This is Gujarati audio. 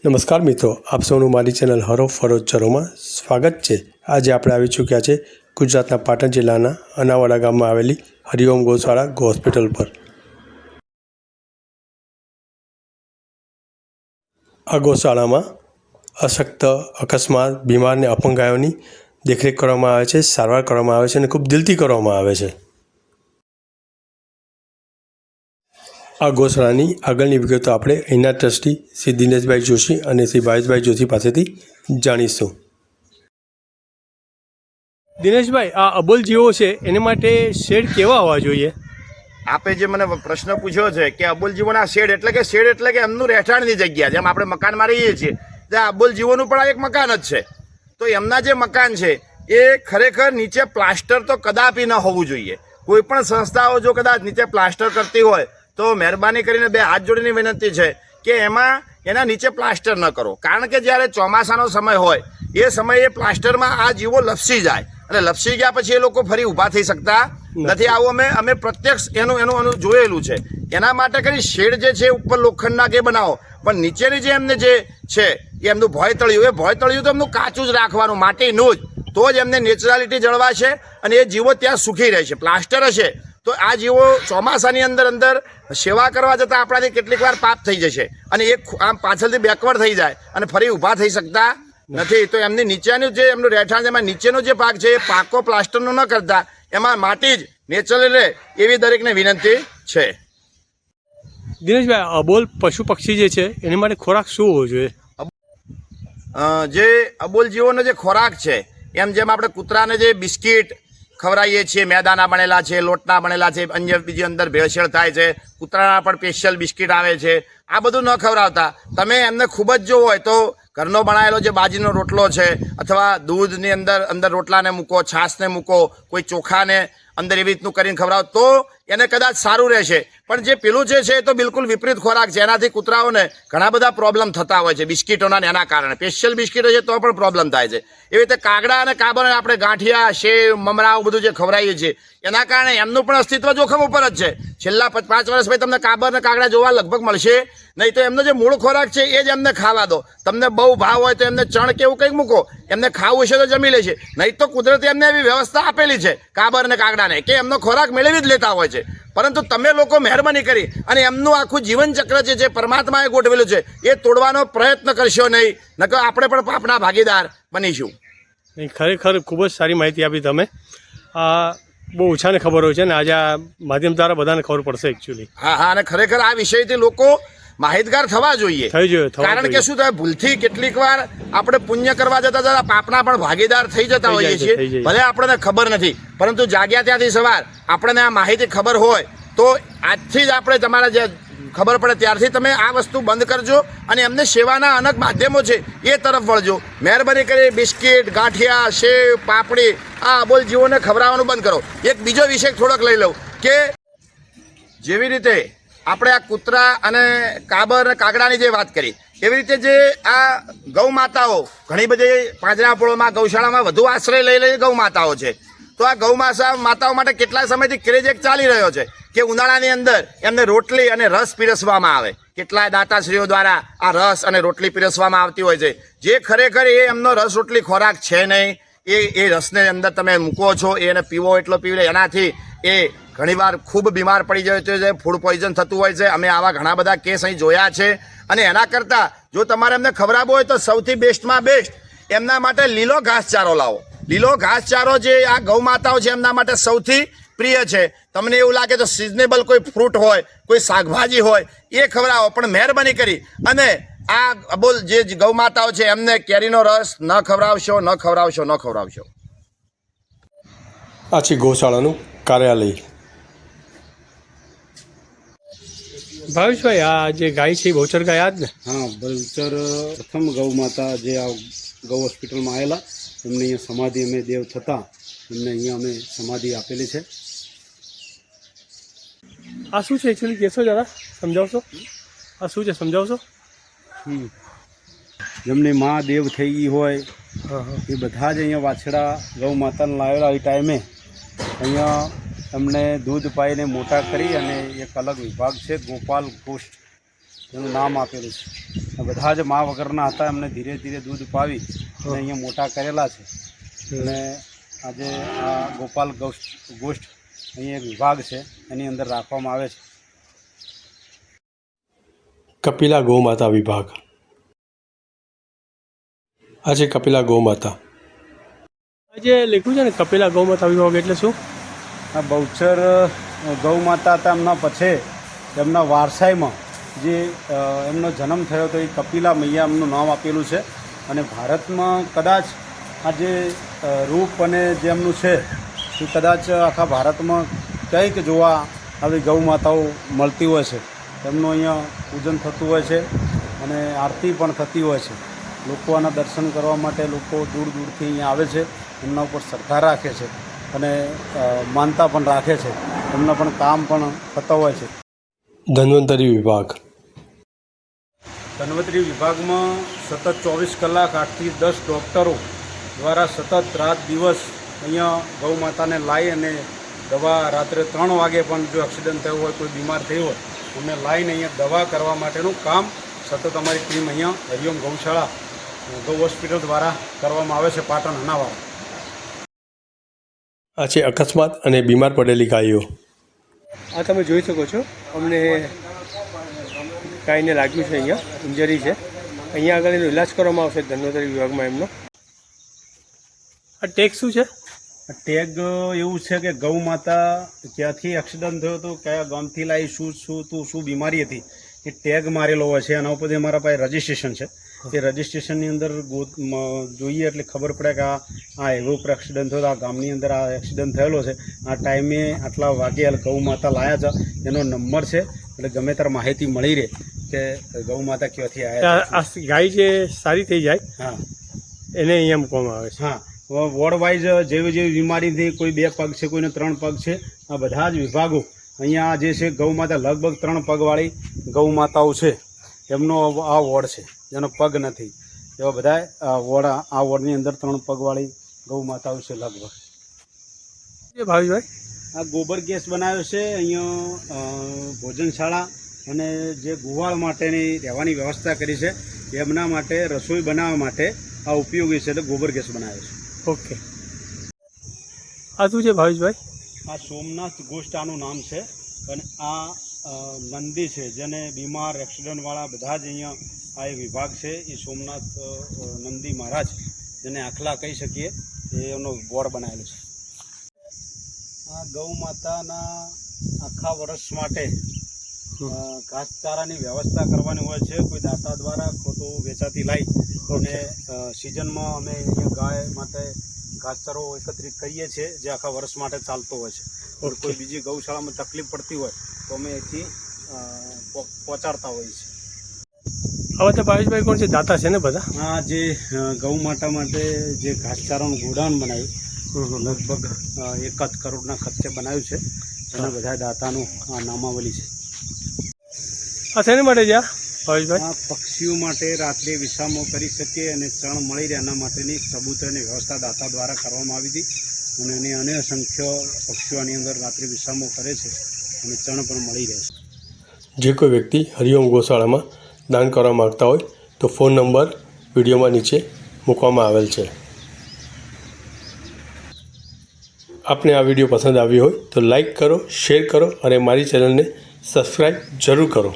નમસ્કાર મિત્રો, આપ સૌનું મારી ચેનલ હરો ફરો ચરોમાં સ્વાગત છે। આજે આપણે આવી ચૂક્યા છે ગુજરાતના પાટણ જિલ્લાના અનાવાડા ગામમાં આવેલી હરિઓમ ગૌશાળા હોસ્પિટલ પર। આ ગૌશાળામાં અશક્ત, અકસ્માત, બીમાર અને અપંગ ગાયોની દેખરેખ કરવામાં આવે છે, સારવાર કરવામાં આવે છે અને ખૂબ દિલથી કરવામાં આવે છે। આ ગૌશાળાની આગળની વિગતો આપણે અહીંના ટ્રસ્ટી શ્રી દિનેશભાઈ જોશી અને શ્રી ભાવેશભાઈ જોશી પાસેથી જાણીશું। દિનેશભાઈ, આ અબોલ જીવો છે એને માટે શેડ કેવા હોવા જોઈએ? આપે જે મને પ્રશ્ન પૂછ્યો છે કે અબોલ જીવોના શેડ એટલે કે એમનું રહેઠાણની જગ્યા, જેમ આપણે મકાનમાં રહીએ છીએ ત્યાં અબોલ જીવોનું પણ આ એક મકાન જ છે। તો એમના જે મકાન છે એ ખરેખર નીચે પ્લાસ્ટર તો કદાપી ન હોવું જોઈએ। કોઈ પણ સંસ્થાઓ જો કદાચ નીચે પ્લાસ્ટર કરતી હોય તો મહેરબાની કરીને બે હાથ જોડીની વિનંતી છે કે એના નીચે પ્લાસ્ટર ન કરો, કારણ કે જ્યારે ચોમાસાનો સમય હોય એ સમયે પ્લાસ્ટરમાં આ જીવો લપસી જાય અને લપસી ગયા પછી એ લોકો ફરી ઊભા થઈ શકતા નથી। આવું અમે પ્રત્યક્ષ એનું જોયેલું છે। એના માટે કરી શેડ જે છે ઉપર લોખંડના કે બનાવો, પણ નીચેની જે એમને જે છે એ એમનું ભોયતળિયું તો એમનું કાચું જ રાખવાનું, માટીનું જ, તો જ એમને નેચરાલિટી જળવાશે અને એ જીવો ત્યાં સુખી રહેશે। પ્લાસ્ટર હશે તો આ જીવો ચોમાસાની અંદર સેવા કરવા જતાં આપણાથી કેટલીક વાર પાપ થઈ જશે અને એ આમ પાછળથી બેકવર્ડ થઈ જાય અને ફરી ઊભા થઈ શકતા નથી। તો એમની નીચેનું જે એમનું રહેઠાણ છે એમાં નીચેનો જે ભાગ છે એ પાકો પ્લાસ્ટરનો ન કરતા એમાં માટી જ નેચરલી રહે એવી દરેકને વિનંતી છે। દિનેશભાઈ, અબોલ પશુ પક્ષી જે છે એની માટે ખોરાક શું હોવો જોઈએ? જે અબોલ જીવોનો જે ખોરાક છે જેમ આપણે કૂતરાને જે બિસ્કિટ ખવડાવીએ છીએ, મેદાના બનેલા છે, લોટના બનેલા છે, અન્ય બીજી અંદર ભેળસેળ થાય છે, કૂતરાના પણ સ્પેશિયલ બિસ્કિટ આવે છે, આ બધું ન ખવડાવતા તમે એમને ખૂબ જ જો હોય તો ઘરનો બનાવેલો જે બાજરીનો રોટલો છે અથવા દૂધની અંદર રોટલાને મૂકો, છાશને મૂકો, કોઈ ચોખાને અંદર એવી રીતનું કરીને ખવડાવો તો એને કદાચ સારું રહેશે। પણ જે પેલું જે છે એ તો બિલકુલ વિપરીત ખોરાક છે, એનાથી કૂતરાઓને ઘણા બધા પ્રોબ્લેમ થતા હોય છે બિસ્કિટોના એના કારણે। સ્પેશિયલ બિસ્કિટો છે તો પણ પ્રોબ્લેમ થાય છે। એવી રીતે કાગડા અને કાબરને આપણે ગાંઠિયા, સેવ, મમરાઓ બધું જે ખવડાવીએ છીએ એના કારણે એમનું પણ અસ્તિત્વ જોખમ ઉપર જ છે। છેલ્લા 5 વર્ષ પછી તમને કાબર અને કાગડા જોવા લગભગ મળશે નહીં, તો એમનો જે મૂળ ખોરાક છે એ જ એમને ખાવા દો। તમને બહુ ભાવ હોય તો એમને ચણ કે એવું કંઈક મૂકો, એમને ખાવું છે તો જમી લેશે, નહીં તો કુદરતે એમને એવી વ્યવસ્થા આપેલી છે કાબર અને કાગડાને કે એમનો ખોરાક મેળવી જ લેતા હોય છે। પરંતુ તમે લોકો મહેરબાની કરી અને એમનું આખું જીવન ચક્ર જે છે પરમાત્માએ ગોઠવેલું છે એ તોડવાનો પ્રયત્ન કરશો નહીં, નકર આપણે પણ પાપના ભાગીદાર બનીશું। ખરેખર ખૂબ જ સારી માહિતી આપી તમે। આ બહુ ઓછાને ખબર હોય છે ને આજે આ માધ્યમ દ્વારા બધાને ખબર પડશે એકચ્યુઅલી। હા, અને ખરેખર આ વિષયથી લોકો માહિતગાર થવા જોઈએ, કારણ કે શું થાય ભૂલથી કેટલીક વાર આપણે પુણ્ય કરવા જતા પાપના પણ ભાગીદાર થઈ જતા હોઈએ છીએ, ભલે આપણને ખબર નથી, પરંતુ જાગ્યા ત્યાંથી સવાર આપણને આ માહિતી ખબર હોય તો આજથી જ આપણે તમારા જે ખબર પડે ત્યારથી તમે આ વસ્તુ બંધ કરજો અને એમને સેવાના અનેક માધ્યમો છે એ તરફ વળજો। મહેરબાની કરી બિસ્કિટ, ગાંઠિયા, સેવ, પાપડી આ અબોલ જીવોને ખવડાવવાનું બંધ કરો। એક બીજો વિષય થોડોક લઈ લઉં કે જેવી રીતે આપણે આ કૂતરા અને કાબર અને કાગડાની જે વાત કરી એવી રીતે જે આ ગૌ માતાઓ ઘણી બધી પાંજરાપોળોમાં ગૌશાળામાં વધુ આશ્રય લઈ ગૌ માતાઓ છે, તો આ ગૌ માતાઓ માટે કેટલા સમયથી ક્રેઝ એક ચાલી રહ્યો છે કે ઉનાળાની અંદર એમને રોટલી અને રસ પીરસવામાં આવે। કેટલાય દાતાશ્રીઓ દ્વારા આ રસ અને રોટલી પીરસવામાં આવતી હોય છે, જે ખરેખર એ એમનો રસ રોટલી ખોરાક છે નહીં। એ રસને અંદર તમે મૂકો છો, એને પીવો એટલો પીવે, એનાથી એ ઘણીવાર ખૂબ બીમાર પડી જાય છે, ફૂડ પોઈઝન થતું હોય છે। અમે આવા ઘણા બધા કેસ અહીં જોયા છે અને એના કરતાં જો તમારે એમને ખવડાવવો હોય તો સૌથી બેસ્ટમાં બેસ્ટ એમના માટે લીલો ઘાસચારો લાવો। લીલો ઘાસચારો જે આ ગૌ માતાઓ છે એમના માટે સૌથી પ્રિય છે। તમને એવું લાગે તો સિઝનેબલ કોઈ ફ્રૂટ હોય, કોઈ શાકભાજી હોય એ ખવડાવો, પણ મહેરબાની કરી અને આ અબોલ જે ગૌ માતાઓ છે એમને કેરીનો રસ ન ખવડાવશો। આ છે ગૌશાળાનું કાર્યાલય। ભાવેશભાઈ, આ જે ગાય છે બહુચર ગાય આ જ ને? હા, બહુચર પ્રથમ ગૌ માતા જે આ ગૌ હોસ્પિટલમાં આવેલા એમને અહીંયા સમાધિ અમે દેવ થતા એમને અહીંયા અમે સમાધિ આપેલી છે। આ શું છે એકચ્યુઅલી કહેશો જરા, સમજાવશો? આ શું છે સમજાવશો? જેમની મા દેવ થઈ ગઈ હોય એ બધા જ અહીંયા વાછડા ગૌ માતાને લાવેલા એ ટાઈમે અહીંયા એમને દૂધ પાઈને મોટા કરી અને એક અલગ વિભાગ છે ગોપાલ ગોષ્ઠ એનું નામ આપેલું છે. બધા જ મા વગરના હતા, એમને ધીરે ધીરે દૂધ પાવી અને અહીંયા મોટા કરેલા છે. અને આજે આ ગોપાલ ગોષ્ઠ અહીંયા એક વિભાગ છે, એની અંદર રાખવામાં આવે છે. કપિલા ગૌમાતા વિભાગ. આ છે કપિલા ગૌમાતા. આજે લખ્યું છે ને કપિલા ગૌમાતા વિભાગ એટલે શું? આ બહુચર ગૌમાતા હતા, એમના પછી એમના વારસાઈમાં જે એમનો જન્મ થયો તો એ કપિલા મૈયા એમનું નામ આપેલું છે. અને ભારતમાં કદાચ આ જે રૂપ અને જે એમનું છે એ કદાચ આખા ભારતમાં કંઈક જોવા આવી ગૌ માતાઓ મળતી હોય છે. એમનું અહીંયા પૂજન થતું હોય છે અને આરતી પણ થતી હોય છે. લોકો આના દર્શન કરવા માટે લોકો દૂર દૂરથી અહીંયા આવે છે, એમના ઉપર શ્રદ્ધા રાખે છે અને માનતા પણ રાખે છે. એમના પણ કામ પણ થતા હોય છે. ધન્વંતરી વિભાગ. ધન્વંતરી વિભાગમાં સતત 24 કલાક 8 થી 10 ડૉક્ટરો દ્વારા સતત રાત દિવસ અહીંયા ગૌ માતાને લાવી અને દવા રાત્રે 3 વાગે પણ જો એક્સિડન્ટ થયો હોય, કોઈ બીમાર થયું હોય, અમને લાવીને અહીંયા દવા કરવા માટેનું કામ સતત અમારી ટીમ અહીંયા હરિઓમ ગૌશાળા ગૌ હોસ્પિટલ દ્વારા કરવામાં આવે છે, પાટણ અનાવાડા. આ છે અકસ્માત અને બીમાર પડેલી ગાયો. આ તમે જોઈ શકો છો, અમને ગાયને લાગ્યું છે, અહીંયા ઇન્જરી છે. અહીંયા આગળ એનો ઇલાજ કરવામાં આવશે ધન્વંતરી વિભાગમાં એમનો. આ ટેગ શું છે? ટેગ એવું છે કે ગૌ માતા ક્યાંથી એક્સિડન્ટ થયો હતો, કયા ગામથી લાવી, શું બીમારી હતી, એ ટેગ મારેલો હોય છે. એના ઉપરથી અમારા પાસે રજિસ્ટ્રેશન છે. એ રજિસ્ટ્રેશનની અંદર જોઈએ એટલે ખબર પડે કે આ હાઈવે ઉપર એક્સિડન્ટ થયો, આ ગામની અંદર આ એક્સિડન્ટ થયેલો છે, આ ટાઈમે આટલા વાગે ગૌ માતા લાયા છે, એનો નંબર છે. એટલે ગમે ત્યારે માહિતી મળી રહે કે ગૌ માતા ક્યાંથી આવ્યા. આ ગાય જે સારી થઈ જાય, હા, એને અહીંયા મૂકવામાં આવે છે. હા, વોર્ડ વાઇઝ જેવી જેવી બીમારીથી કોઈ 2 પગ છે, કોઈને 3 પગ છે, આ બધા જ વિભાગો અહીંયા જે છે ગૌ માતા લગભગ 3 પગવાળી ગૌ માતાઓ છે, એમનો આ વોર્ડ છે. જેનો પગ નથી એવા બધા આ વોર્ડની અંદર 3 પગવાળી ગૌ માતાઓ છે લગભગ. ભાવિભાઈ, આ ગોબર ગેસ બનાવ્યો છે અહીંયા ભોજનશાળા અને જે ગુવાળ માટેની રહેવાની વ્યવસ્થા કરી છે, એમના માટે રસોઈ બનાવવા માટે આ ઉપયોગી છે, એટલે ગોબર ગેસ બનાવ્યો છે. ઓકે. આ શું છે ભાવિશભાઈ? આ સોમનાથ ગોષ્ઠ આનું નામ છે. અને આ નંદી છે, જેને બીમાર એક્સિડન્ટવાળા બધા જ અહીંયા આ એક વિભાગ છે. એ સોમનાથ નંદી મહારાજ, જેને આખલા કહી શકીએ, એનો બોર્ડ બનાવેલો છે. આ ગૌ માતાના આખા વર્ષ માટે ઘાસચારાની વ્યવસ્થા કરવાની હોય છે, કોઈ દાતા દ્વારા તો વેચાતી લાવી અને સિઝનમાં અમે અહીંયા ગાય માટે ઘાસચારો એકત્રિત કરીએ છીએ, જે આખા વર્ષ માટે ચાલતો હોય છે. કોઈ બીજી ગૌશાળામાં તકલીફ પડતી હોય તો અમે અહીંથી પહોંચાડતા હોઈએ છીએ. હવે તો ભાવિશભાઈ કોણ છે? દાતા છે ને બધા? આ જે ગૌ માતા માટે જે ઘાસચારાનું ગોડાઉન બનાવ્યું, લગભગ 1 કરોડના ખર્ચે બનાવ્યું છે, એના બધા દાતાનું આ નામાવલી છે. આ શેના માટે છે ભાવિશભાઈ? આ પક્ષીઓ માટે રાત્રે વિસામો કરી શકે અને ચણ મળી રહે એના માટેની કબૂતરની વ્યવસ્થા દાતા દ્વારા કરવામાં આવી હતી. અને એને અનેક અસંખ્ય પક્ષીઓ આની અંદર રાત્રે વિસામો કરે છે અને ચણ પણ મળી રહે છે. જે કોઈ વ્યક્તિ હરિઓમ ગૌશાળામાં દાન કરવા માગતા હોય તો ફોન નંબર વિડીયોમાં નીચે મૂકવામાં આવેલ છે. આપને આ વિડીયો પસંદ આવ્યો હોય તો લાઈક કરો, શેર કરો અને મારી ચેનલને સબસ્ક્રાઈબ જરૂર કરો.